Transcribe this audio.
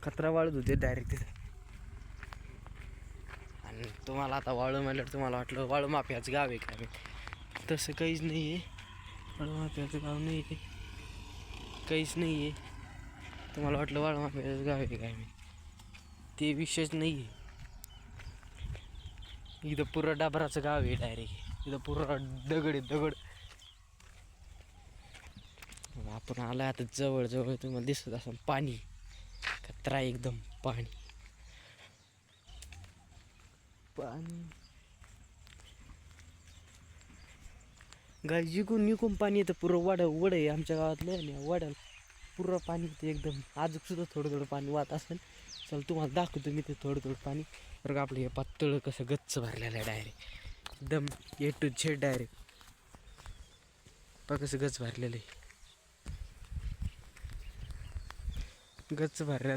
खतरा वाळत होते डायरेक्ट तिथं. आणि तुम्हाला आता वाळू म्हणल्यावर तुम्हाला वाटलं वाळू माफ्याचं गाव आहे का मी, तसं काहीच नाही आहे. वाळू माफ्याचं गाव नाही आहे, काहीच नाही आहे. तुम्हाला वाटलं वाळू माफ्याचं गाव आहे काय मी, ते विषयच नाही आहे. इथं पुरं डाबराचं गाव आहे डायरेक्ट. इथं पुरं दगड आहे दगड. आपण आला आता जवळ जवळ तुम्हाला दिसत असं पाणी, कचरा एकदम पाणी पाणी. गाय जिकून निकून पाणी येतं पुरं. वड आहे आमच्या गावातलं आणि वड्याला पुरं पाणी येतं एकदम. आजूक सुद्धा थोडं थोडं पाणी वाहत असेल. चल तुम्हाला दाखवतो मी ते थोडं थोडं पाणी. बरं का आपलं हे पातळ कसं गच्च भरलेलं आहे डायरेक्ट एकदम A to Z डायरेक्ट. बघ कसं गच्च भरलेलं आहे, गच्च भरलेलं